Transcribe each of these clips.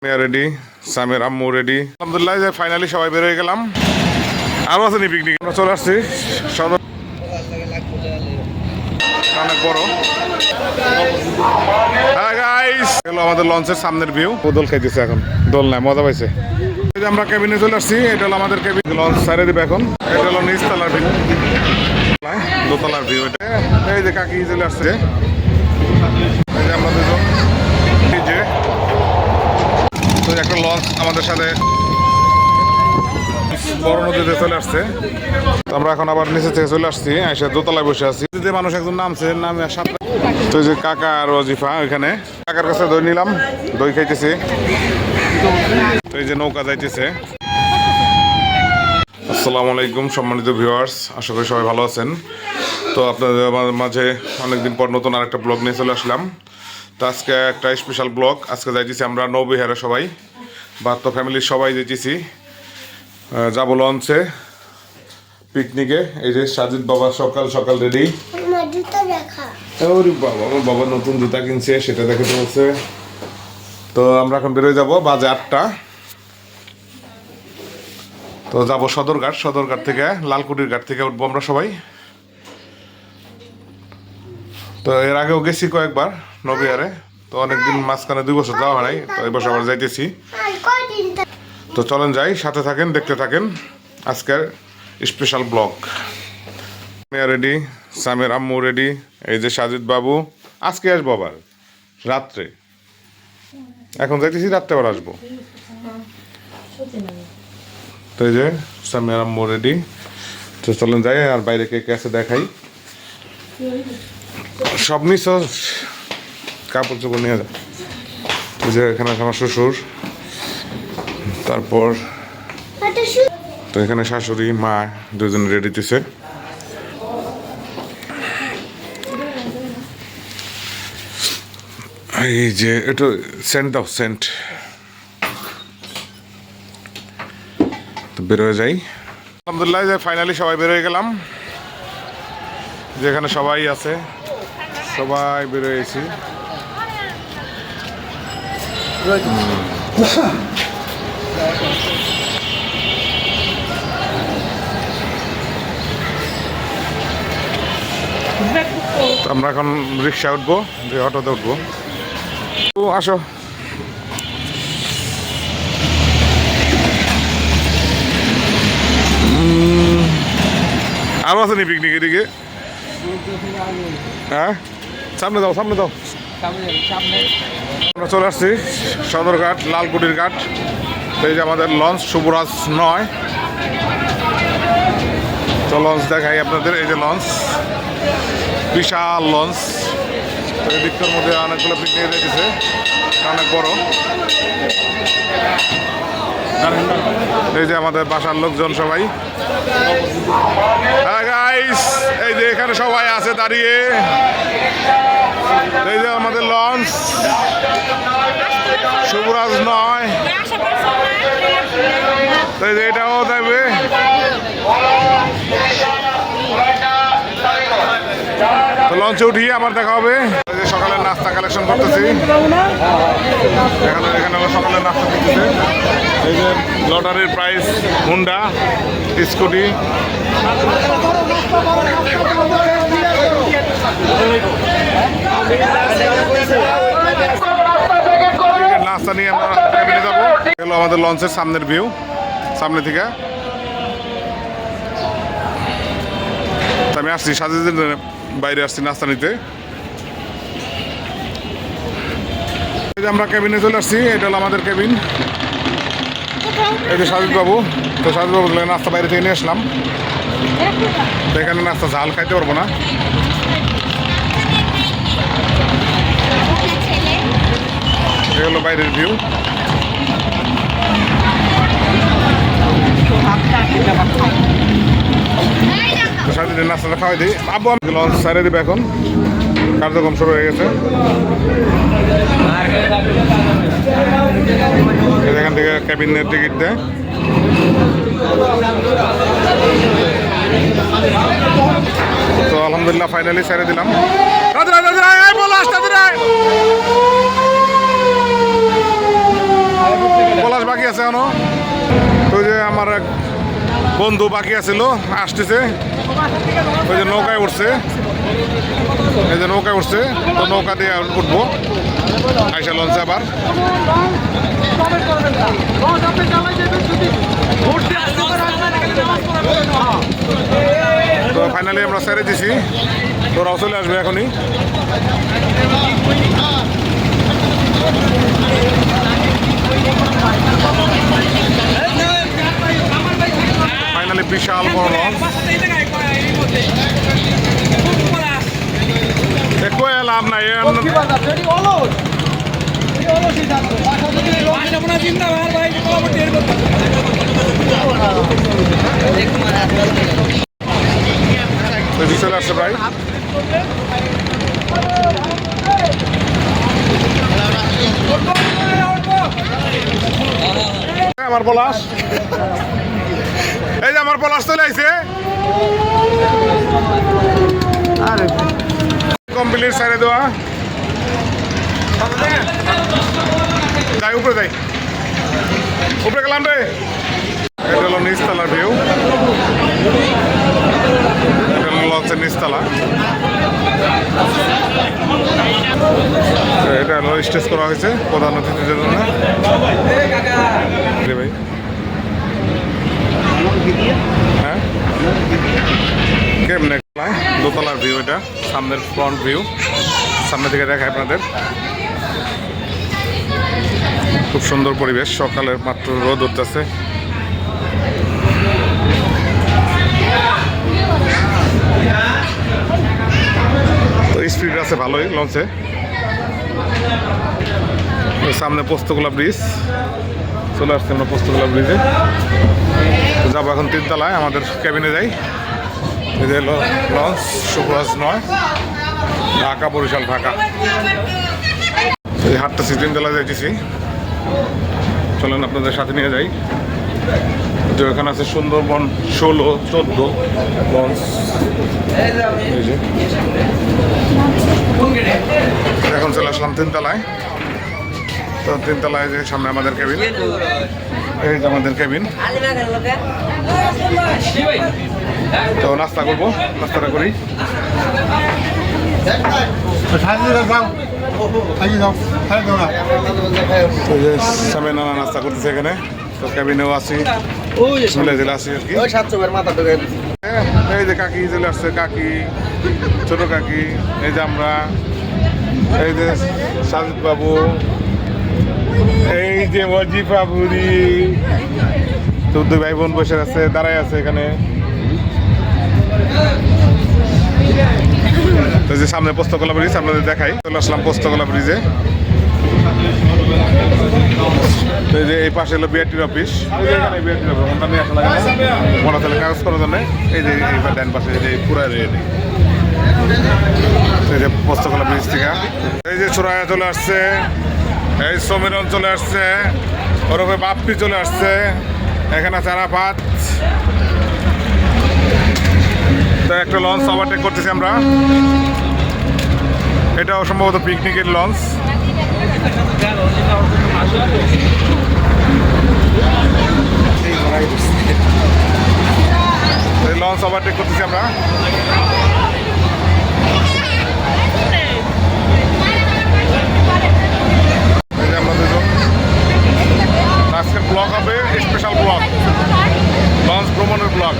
Ready, সামের আম্মু ready. আলহামদুলিল্লাহ finally সবাই বের হয়ে গেলাম। আরো আছে নি পিকনিক, আমরা চলে আসছি সদর, অনেক বড়। হ্যাঁ গাইস, এগুলো আমাদের লঞ্চের সামনের ভিউ। দোল খাইতেছে এখন, দোল নাই, মজা পাইছে। এই যে আমরা কেবিনে চলে আসছি, এটা হলো আমাদের কেবিন। লঞ্চ ছেড়ে দিবে এখন। এটা হলো নিচতলার ভিউ, দোতলার ভিউ। এটা এই যে কাকি চলে আসছে, এই যে আমরা দুজন, এই যে তো একটা লঞ্চ আমাদের সাথে বড় নদীতে চলে আসছে। আমরা এখন আবার নিচে থেকে চলে আসছি, এসে দোতলায় বসে আছি। যে মানুষ একজন নামছে, নামে সাতটা। তো যে কাকা আর ওজিফা ওইখানে, কাকার কাছে দই নিলাম, দই খাইতেছি। তো এই যে নৌকা যাইতেছে। আসসালামু আলাইকুম সম্মানিত ভিউয়ার্স, আশা করি সবাই ভালো আছেন। তো আপনাদের মাঝে অনেকদিন পর নতুন আরেকটা ব্লগ নিয়ে চলে আসলাম। তো আজকে একটা স্পেশাল ব্লগ। আজকে যাইতেছি আমরা নৌবিহারে, সবাই বাত্ত ফ্যামিলির সবাই যেতেছি, যাবো লঞ্চে পিকনিকে। এই যে সাজিদ বাবা সকাল সকাল রেডি। বাবা, আমার বাবা নতুন জুতা কিনছে, সেটা দেখে চলছে। তো আমরা এখন বেরোয় যাবো, বাজে 8টা। তো যাবো সদরঘাট, সদরঘাট থেকে লালকুটির ঘাট থেকে উঠবো আমরা সবাই। তো এর আগেও গেছি কয়েকবার নবিহারে, তো অনেকদিন মাঝখানে 2 বছর যাওয়া হয় নাই, তো এই বছর আবার যাইতেছি। তো চলেন যাই, সাথে থাকেন, দেখতে থাকেন আজকের স্পেশাল ব্লগ। রেডি, সামের আম্মু রেডি, এই যে সাজিদ বাবু আজকে আসবো আবার রাত্রে, এখন যাইতেছি, রাত্রে আবার আসবো। তো এই যে সামের আম্মু রেডি। তো চলেন যাই, আর বাইরে কে কে আছে দেখাই। সব নিচ কাপড় চোপড় নিয়ে যায়। এই যে এখানে আমার শ্বশুর, তারপর তো এখানে শাশুড়ি মা দুজন রেডি দিছে। এই যে এটা সেন্ট দাও, সেন্ট। তো বেরোয় যাই। আলহামদুলিল্লাহ ফাইনালি সবাই বের হয়ে গেলাম, যেখানে সবাই আছে, সবাই বেরোয়েছি। আমরা এখন রিক্সা উঠবো, যে অটোতে উঠবো। তো আসো, আরো আছে নি পিকনিক এদিকে? হ্যাঁ, সামনে দাও, সামনে দাও। আমরা চলে আসছি সদরঘাট, লালকুটির ঘাট। এই যে আমাদের লঞ্চ শুভরাজ 9। তো লঞ্চ দেখাই আপনাদের, এই যে লঞ্চ, বিশাল লঞ্চ। তো এই দিকটার মধ্যে অনেকগুলো পিকনিক রেখেছে, অনেক বড়। এই যে আমাদের বাসার লোকজন সবাই। হ্যাঁ গাইস, এই যে এখানে সবাই আছে দাঁড়িয়ে। এই যে আমাদের লঞ্চ শুভরাজ 9। এই যে এটাও দেখবে। লঞ্চে উঠিয়ে আবার দেখা হবে। এই যে সকালের নাস্তা কালেকশন করতেছি, এখানে সকালের নাস্তা করতেছে। এই যে লটারির প্রাইস, হুন্ডা, স্কুটি। নাস্তা নিয়ে আমরা ক্যাবিনে যাবো। এগুলো আমাদের লঞ্চের সামনের ভিউ, সামনে থেকে। আমি আসছি সাজিদের বাইরে, আসছি নাস্তা নিতে। এই যে আমরা ক্যাবিনে চলে আসছি, এটা হলো আমাদের ক্যাবিন। এই যে সাজিদ বাবু, তো সাজিদ বাবু নাস্তা বাইরে থেকে নিয়ে আসলাম। এখানে নাস্তা ঝাল খাইতে পারবো না। এটা হলো বাইরের ভিউ। সাজিদের নাস্তাটা খাওয়াই দিই। আব্বু আমি লঞ্চ সাইডে দিবে, এখন কার্যক্রম শুরু হয়ে গেছে। এখান থেকে ক্যাবিনের টিকিট দেয়। তো আলহামদুলিল্লাহ ফাইনালি ছেড়ে দিলাম। আছে এখনো। ওই যে আমার এক বন্ধু বাকি আছিল, আসতেছে। ওই যে নৌকায় উঠছে, এই যে নৌকায় উঠছে, তো নৌকা দিয়ে উঠবো আইসা লঞ্চে আবার। তো ফাইনালি আমরা ছেড়ে দিছি, তোরাও চলে আসবে এখনই। ফাইনালি বিশাল বড় লঞ্চ, কয়ে লাভ নাই। চলে আসছে ভাই, আমার পলাশ, এই যে আমার পলাশ চলে আইছে কমপ্লিট সাইডে দেওয়া। যাই উপরে যাই, উপরে গেলাম রে। এটা হলো নিচতলার ভিউ, এটা হলো লঞ্চের নিচতলা। এটা হলো স্টেজ করা হয়েছে প্রধান অতিথিদের জন্য। ভাই হ্যাঁ, কেমনে দোতলার ভিউ, এটা সামনের ফ্রন্ট ভিউ, সামনে থেকে দেখায় আপনাদের। খুব সুন্দর পরিবেশ, সকালের মাত্র রোদ উঠতেছে। তো স্পিড আছে ভালোই লঞ্চে। সামনে পোস্তগোলা ব্রিজ, চলে আসছে আমরা পোস্তগোলা ব্রিজে। যাবো এখন 3 তলায়, আমাদের ক্যাবিনে যাই। এই যে লঞ্চ শুভরাজ 9, ঢাকা বরিশাল ঢাকা। এই হাটটাছি 3 তলায় যাইতেছি, চলেন আপনাদের সাথে নিয়ে যাই। তো এখানে আছে সুন্দরবন 16, 14 লঞ্চ। এই যে এখন চলে আসলাম 3 তলায়। তো 3 তলায় যে সামনে আমাদের কেবিন, এই যে আমাদের কেবিন। তো নাস্তা করবো, নাস্তাটা করি। সামনে নানা নাস্তা করতেছে এখানে। তো ক্যাবিনেও আছি, চলে জেলে আছি আর কি। এই যে কাকি চলে আসছে, কাকি, ছোট কাকি, এই যে আমরা, এই যে সাজিদ বাবু, এই যে ওয়াজিফা বুড়ি, 14 ভাই বোন বসে আছে, দাঁড়ায় আছে এখানে। তো যে সামনে পোস্তগোলা ব্রিজ আপনাদের দেখাই, চলে আসলাম পোস্তগোলা ব্রিজে। এই যে এই পাশে হলো বিআরটির অফিস, মোটরসাইকেল কাগজ করার জন্য। এই যে এইবার ডান পাশে এই যে পুরা রেডি, এই যে পোস্তগোলা ব্রিজ থেকে। এই যে চোরায়া চলে আসছে, এই সমীরন চলে আসছে, ওরফে বাপ্পি চলে আসছে, এখানে চারাপাত। তো একটা লঞ্চ ওভারটেক করতেছি আমরা, এটাও সম্ভবত পিকনিকের লঞ্চ। এই লঞ্চ ওভারটেক করতেছি আমরা। আজকের ব্লগ হবে স্পেশাল ব্লগ, লঞ্চ ভ্রমণের ব্লগ,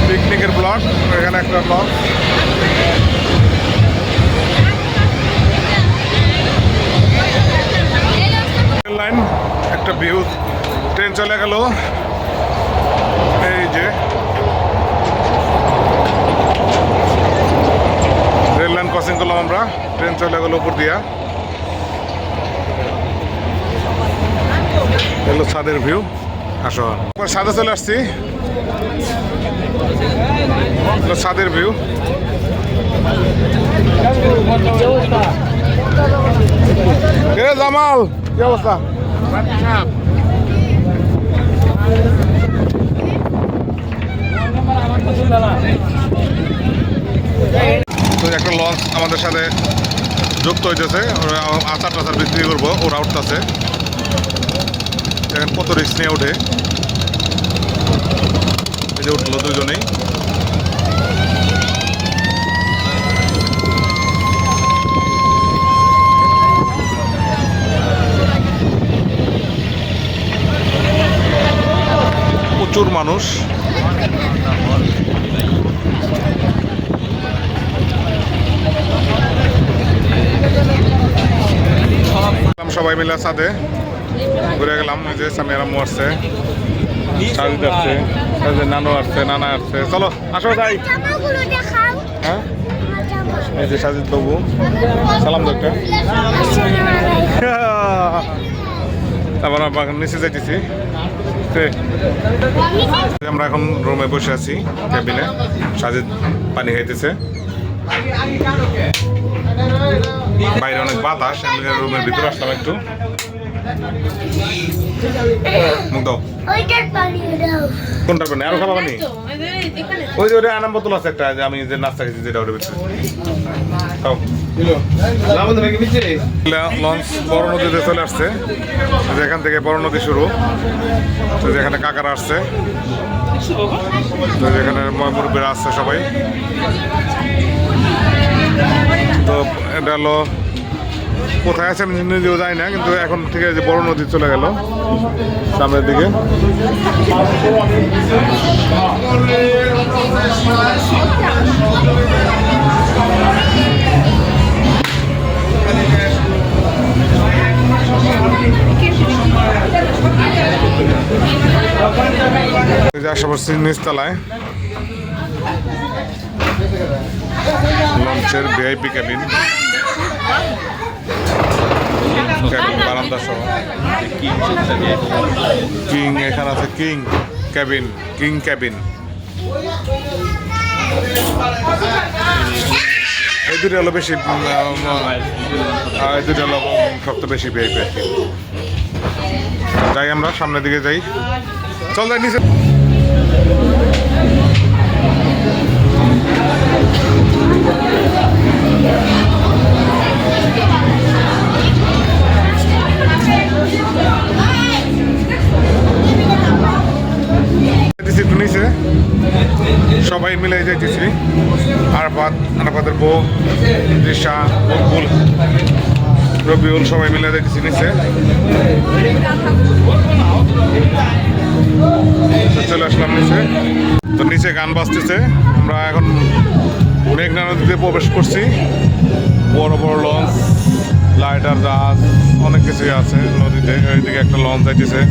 পিকনিকের ব্লগ। এখানে একটা ব্লগ, লাইন একটা ভিউ, ট্রেন চলে গেল। এই যে রেল লাইন ক্রসিং করলাম আমরা, ট্রেন চলে গেল উপর দিয়া। এগুলো ছাদের ভিউ, আসো ছাদে চলে আসছি, ছাদের ভিউ। এ জামাল, কি অবস্থা? তো একটা লঞ্চ আমাদের সাথে যুক্ত হইতেছে, আচার টাচার বিক্রি করবো, ওরা উঠতেছে। রিস্ক নিয়ে ওঠে। এই যে উঠলো দুজনেই। প্রচুর মানুষ। সবাই মিলে সাথে ঘুরে গেলাম। এই যে সামিয়ার আম্মু আসছে, সাজিদ আসছে, নানু আসছে, নানা আসছে। চলো আসো যাই। হ্যাঁ এই যে সাজিদ বাবু, সালাম তো একটা। তারপর নিচে যাইতেছি। আমরা এখন রুমে বসে আছি ক্যাবিনে। সাজিদ পানি খাইতেছে। বাইরে অনেক বাতাস, রুমের ভিতরে আসলাম একটু। মুখ দাও। কোনটার পানি? আরো খাবা পানি? ওই যে ওটা আনাম বোতল আছে একটা, যে আমি যে নাস্তা খেয়েছি যেটা ওটা ভিতরে। লঞ্চ বড় নদীতে চলে আসছে। যেখান থেকে বড় নদী শুরু, তো যেখানে কাকারা আসছে, তো যেখানে মুরব্বীরা আসছে সবাই। তো এটা হলো কোথায় আছে আমি নিজেও যাই না, কিন্তু এখন থেকে যে বড় নদী চলে গেল সামনের দিকে। আশেপাশে নিচতলায় লঞ্চের ভিআইপি ক্যাবিন, বারান্দা সহ। কিং এখানে আছে, কিং ক্যাবিন, কিং ক্যাবিন। এই দুটো হলো বেশি, এই দুটো হলো সবচেয়ে বেশি ভিআইপি আর কি। যাই আমরা সামনের দিকে যাই, চল যাই নিচে। নিচে সবাই মিলে যাইতেছি। আরাফাতের বউ, রিশা, মকবুল, রবিউল সবাই মিলে যাইতেছি নিচে। চলে আসলাম নিচে। তো নিচে গান বাজতেছে। আমরা এখন মেঘনা নদীতে প্রবেশ করছি। বড় বড় লঞ্চ, লাইটার, জাহাজ, অনেক কিছুই আছে নদীতে। ওইদিকে একটা লঞ্চ যাইতেছে।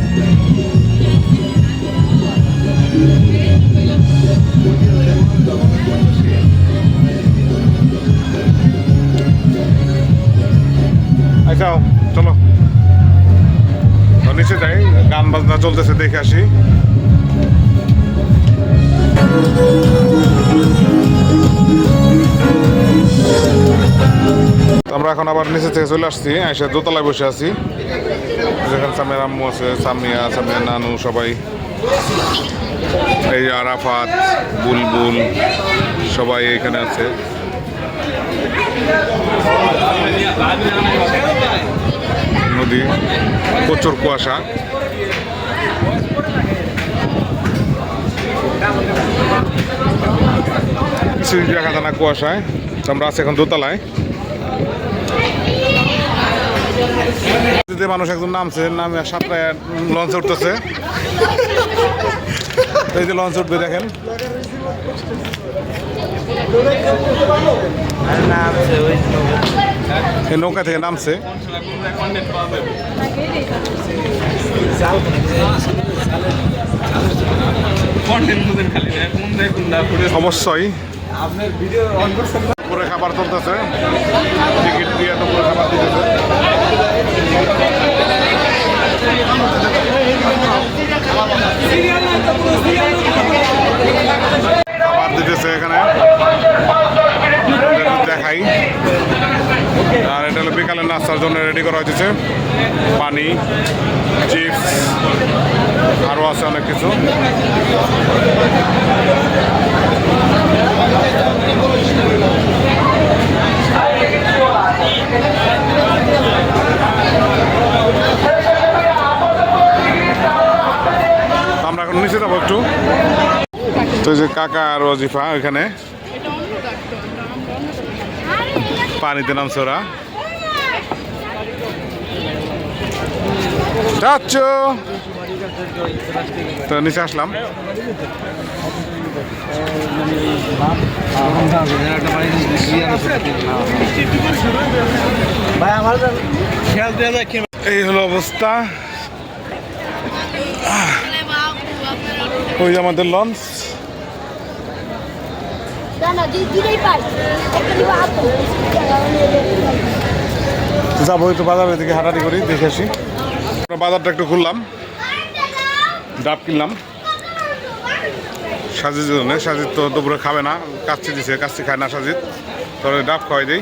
আচ্ছা চলো নিচে যাই, গান বাজনা চলতেছে, দেখে আসি। আমরা এখন আবার নিচে থেকে চলে আসছি, এসে দোতলায় বসে আছি। যেখানে সামিয়ার আম্মু আছে, সামিয়া নানু সবাই, এই আরাফাত, বুলবুল সবাই এখানে আছে। নদী, প্রচুর কুয়াশা। কিছুই দেখা যায় না কুয়াশায়। আমরা আছি এখন দোতলায়। মানুষ একজন নামছে, নামে সাতটায় লঞ্চে উঠতেছে। এই যে লঞ্চ উঠবে দেখেন। এই নৌকা থেকে নামছে। অবশ্যই পুরো খাবার চলতেছে, টিকিট দিয়ে তো পুরো খাবার দিতেছে। খাবার দিতেছে এখানে, দেখাই। আর এটা হলো বিকালের নাস্তার জন্য রেডি করা হয়েছে। পানি, চিপস, আরও আছে অনেক কিছু। নিচে যাবো একটু। তো যে কাকা আর ওজিফা ওইখানে পানিতে নামছে ওরা। যাচ্ছ তো নিচে আসলাম। এই হলো অবস্থা। ওই যে আমাদের লঞ্চ। যাবো একটু বাজারের দিকে হাঁটাহাঁটি করি, দেখে আসি। বাজারটা একটু ঘুরলাম, ডাব কিনলাম সাজিদ জন্য। সাজিদ তো দুপুরে খাবে না, কাচ্চি দিছে, কাচ্চি খায় না সাজিদ, তোর ডাব খাওয়াই দিই।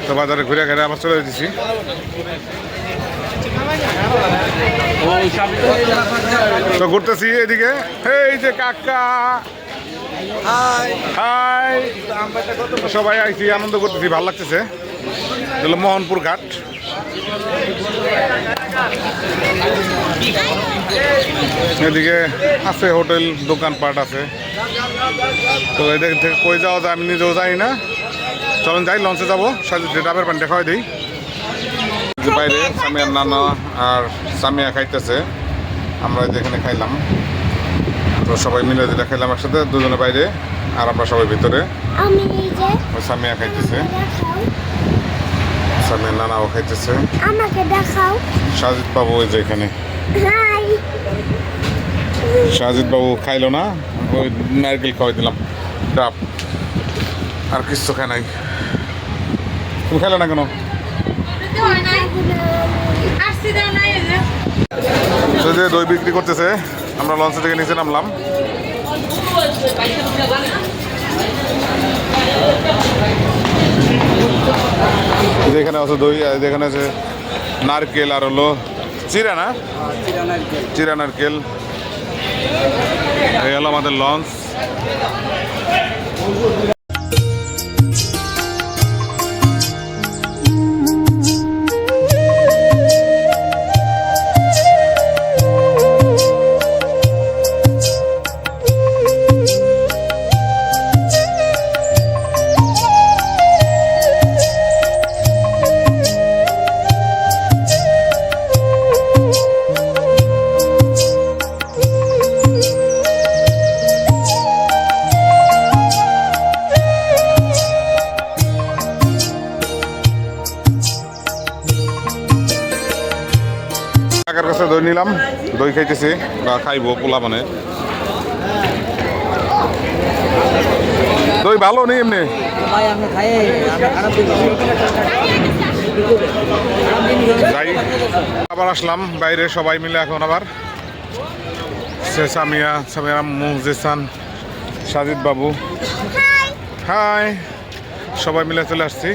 তো বাজারে ঘুরে ঘুরে আবার চলে যেতেছি। তো ঘুরতেছি এদিকে। এই যে কাকা, হাই, সবাই আইছি, আনন্দ করতেছি, ভালো লাগতেছে। হলো মোহনপুর ঘাট। এদিকে আছে হোটেল, দোকানপাট আছে। তো এদিক থেকে কই যাওয়া যায় আমি নিজেও যাই না। চলেন যাই, লঞ্চে যাবো। সাজিদ ডাবের পানি দেখাই দিই। বাইরে সামিয়ার নানা আর সামিয়া খাইতেছে, আমরা যেখানে খাইলাম। তো সবাই মিলে যেটা খাইলাম একসাথে, দুজনে বাইরে আর আমরা সবাই ভিতরে। সামিয়া খাইতেছে, সামিয়ার নানাও খাইতেছে। আমাকে দেখাও। সাজিদ বাবু ওই যে এখানে। সাজিদ বাবু খাইলো না, ওই নারকেল খাওয়াই দিলাম, ডাব, আর কিছু খায় নাই। তুমি খাইলে না কেন? যে দই বিক্রি করতেছে, আমরা লঞ্চ থেকে নিচে নামলাম। যেখানে আছে দই, যেখানে আছে নারকেল, আর হলো চিরা, না চিরা নারকেল। এই হলো আমাদের লঞ্চ। কাকার কাছে দই নিলাম, দই খাইতেছি, খাইবো পোলা মানে। দই ভালো নেই এমনি। যাই, আবার আসলাম বাইরে সবাই মিলে। এখন আবার সামিয়া, সামিয়া মুহজেসান, সাজিদ বাবু, হাই, সবাই মিলে চলে আসছি।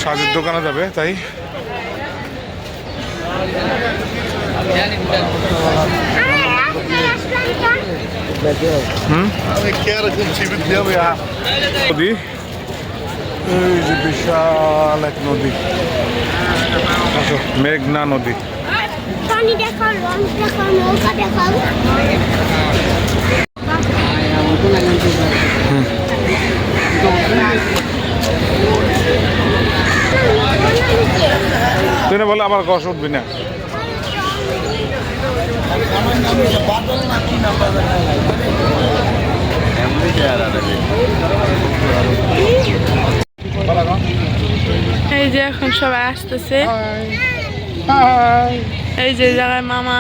সাজিদ দোকানে যাবে, তাই নদী, এই যে বিশাল এক নদী, মেঘনা নদী। পানি দেখাও, লঞ্চ দেখাও, নৌকা দেখাও। তুই না বলে আমার কষ উঠবি না। এই যে এখন সবাই আসতেছে। এই যে জায়গায় মামা,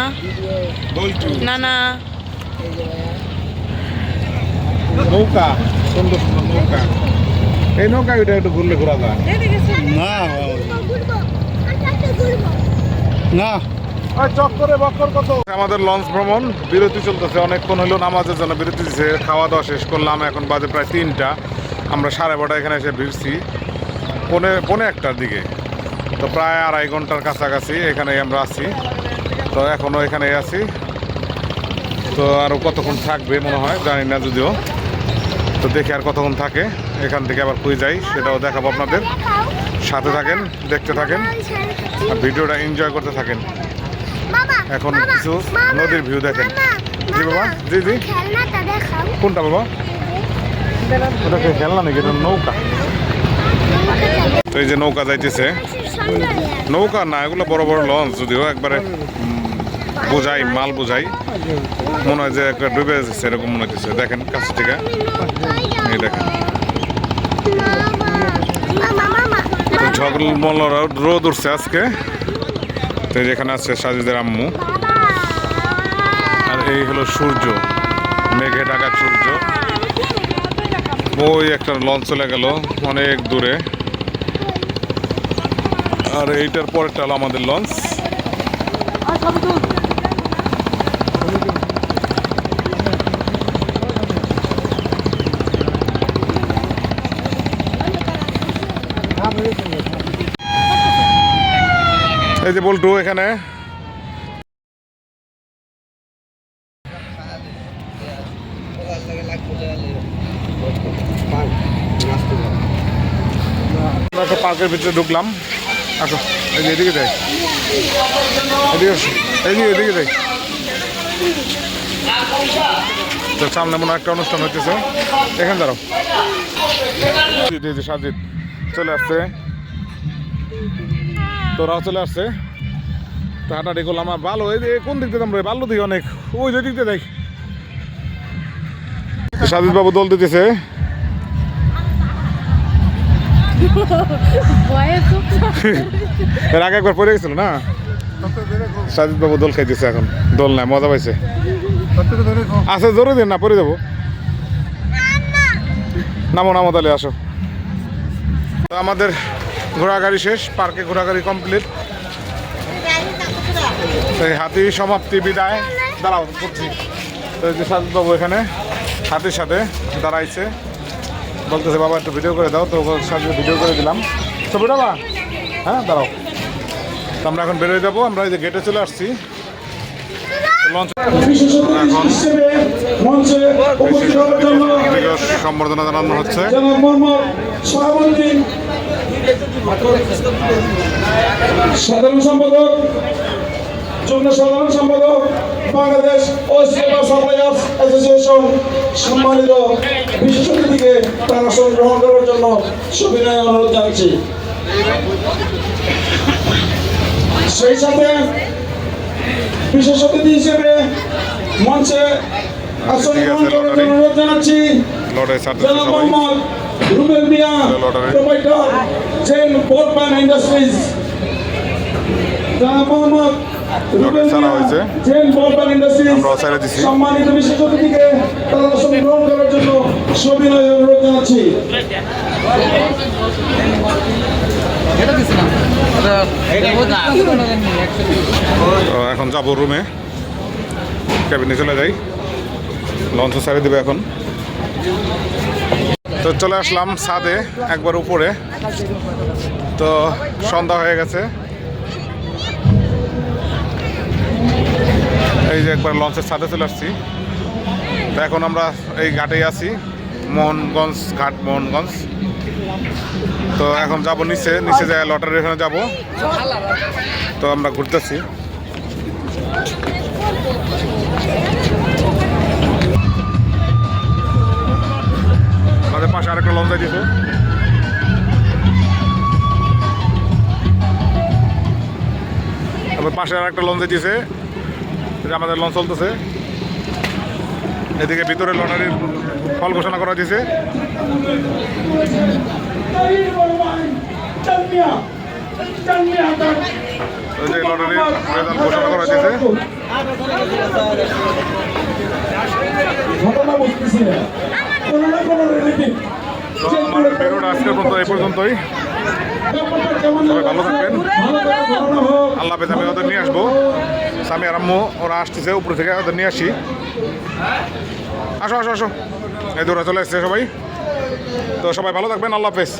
নানা, নৌকা, সুন্দর সুন্দর নৌকা। এই নৌকা এটা একটু ঘুরলে ঘোরা যায় না? না, আমাদের লঞ্চ ভ্রমণ বিরতি চলতেছে, অনেকক্ষণ হলো, নামাজের জন্য বিরতি দিচ্ছে। খাওয়া দাওয়া শেষ করলাম, এখন বাজে প্রায় 3টা। আমরা 12:30 এখানে এসে ভিড়ছি, পৌনে 1টার দিকে। তো প্রায় 2.5 ঘন্টার কাছাকাছি এখানে আমরা আছি। তো এখনও এখানে আছি। তো আরও কতক্ষণ থাকবে মনে হয় জানি না যদিও। তো দেখি আর কতক্ষণ থাকে, এখান থেকে আবার কই যাই সেটাও দেখাবো আপনাদের। সাথে থাকেন, দেখতে থাকেন, আর ভিডিওটা এনজয় করতে থাকেন। বাবা এখন বাবা, কিছু বাবা, নদীর ভিউ দেখেন। বাবা, জি বাবা, জি জি। খেলনাটা দেখাও। কোনটা বাবা? ওটা কি খেলনা নাকি? এটা নৌকা। তো এই যে নৌকা যাইতেছে, সুন্দর নৌকা না, এগুলো বড় বড় লঞ্চ, যদিও একবারে বোঝাই, মাল বোঝাই, মনে হয় যে একটা ডুবে যাচ্ছে এরকম মনে হচ্ছে। দেখেন কাছ থেকে, এই দেখেন মামা মামা ঝগল রোদ উঠছে আজকে। তো এই যে এখানে আছে সাজিদের আম্মু, আর এই হলো সূর্য, মেঘে ঢাকা সূর্য। ওই একটা লঞ্চ চলে গেল অনেক দূরে, আর এইটার পরেরটা হলো আমাদের লঞ্চ। এই যে বল্টু এখানে আমরা একটা পার্কের ভিতরে ঢুকলাম। আসো, এই যে এদিকে যাই, এদিকে আসো, এদিকে যাই। তো সামনে মনে হয় একটা অনুষ্ঠান হচ্ছে, এখানে দাঁড়াও। এই যে সাজিদ চলে আসছে, তোরাও চলে আসছে। তো হাঁটাহাঁটি করলাম, আর ভালো। এই যে কোন দিক থেকে আমরা ভালো দিই অনেক, ওই যে দিক দিয়ে দেখ। সাজিদ বাবু দোল দিতেছে। এর আগে একবার পড়ে গেছিল না, সাজিদ বাবু দোল খাইতেছে এখন। দোল নাই, মজা পাইছে। আচ্ছা জোরে দিন না, পড়ে যাবো। নামো নামো তাহলে, আসো। তো আমাদের ঘোরাঘুরি শেষ, পার্কে ঘোরাঘুরি কমপ্লিট। এই হাতি সমাপ্তি, বিদায়। দাঁড়াও করছি। তো এই যে সাজিদ বাবু এখানে হাতির সাথে দাঁড়াইছে, বলতেছে বাবা একটু ভিডিও করে দাও। তো সাথে ভিডিও করে দিলাম। ছবিটা বা হ্যাঁ দাঁড়াও। তো আমরা এখন বেরোয় যাবো, আমরা এই যে গেটে চলে আসছি। লঞ্চ সম্বর্ধনা জানানো হচ্ছে। সাধারণ সম্পাদক, যুগ্ম সাধারণ সম্পাদক, বাংলাদেশ সাপ্লায়ার্স অ্যাসোসিয়েশন, সম্মানিত বিশেষ অতিথিকে তার আসন গ্রহণ করার জন্য সবিনয় অনুরোধ জানাচ্ছি। সেই সাথে বিশেষ অতিথি হিসেবে মঞ্চে আসন গ্রহণ করার জন্য অনুরোধ জানাচ্ছি লড়াই ছাড়তে জনাব সবাই। মোহাম্মদ রুবেল মিয়া, প্রোপাইটার, জেন বোর্ডম্যান ইন্ডাস্ট্রিজ। জনাব মোহাম্মদ রুবেল ছাড়া মিয়া, হয়েছে। জেন বোর্ডম্যান ইন্ডাস্ট্রিজ, আমরাও ছেড়ে দিছি। সম্মানিত বিশেষ অতিথিকে তার আসন গ্রহণ করার জন্য সবিনয় অনুরোধ জানাচ্ছি। তো এখন যাবো রুমে, ক্যাবিনে চলে যাই। লঞ্চ ছেড়ে দেবে এখন। তো চলে আসলাম ছাদে, একবার উপরে। তো সন্ধ্যা হয়ে গেছে, এই যে একবার লঞ্চের ছাদে চলে আসছি। তো এখন আমরা এই ঘাটেই আছি, মোহনগঞ্জ ঘাট, মোহনগঞ্জ। তো এখন যাব নিচে, নিচে যায় লটারির এখানে যাব। তো আমরা ঘুরতেছি। আমাদের পাশে আরেকটা লঞ্চ যাইতেছে। তারপর পাশে আরেকটা লঞ্চ যাইতেছে, আমাদের লঞ্চ চলতেছে। এদিকে ভিতরে লটারির ফল ঘোষণা করা হয়েছে। লটারির রেজাল্ট ঘোষণা করা হয়েছে। ঘটনা বুঝতেছি না, কোনো না কোনো রিলেটিভ। তো আমার ভিডিওটা আজকের পর্যন্ত এই পর্যন্তই। সবাই ভালো থাকবেন, আল্লাহ হাফেজ। আমি ওদের নিয়ে আসবো, স্বামী আর আম্মু ওরা আসতেছে উপর থেকে, ওদের নিয়ে আসি। আসো আসো আসো, এই দৌড়া চলে এসছে সবাই। তো সবাই ভালো থাকবেন, আল্লাহ হাফেজ।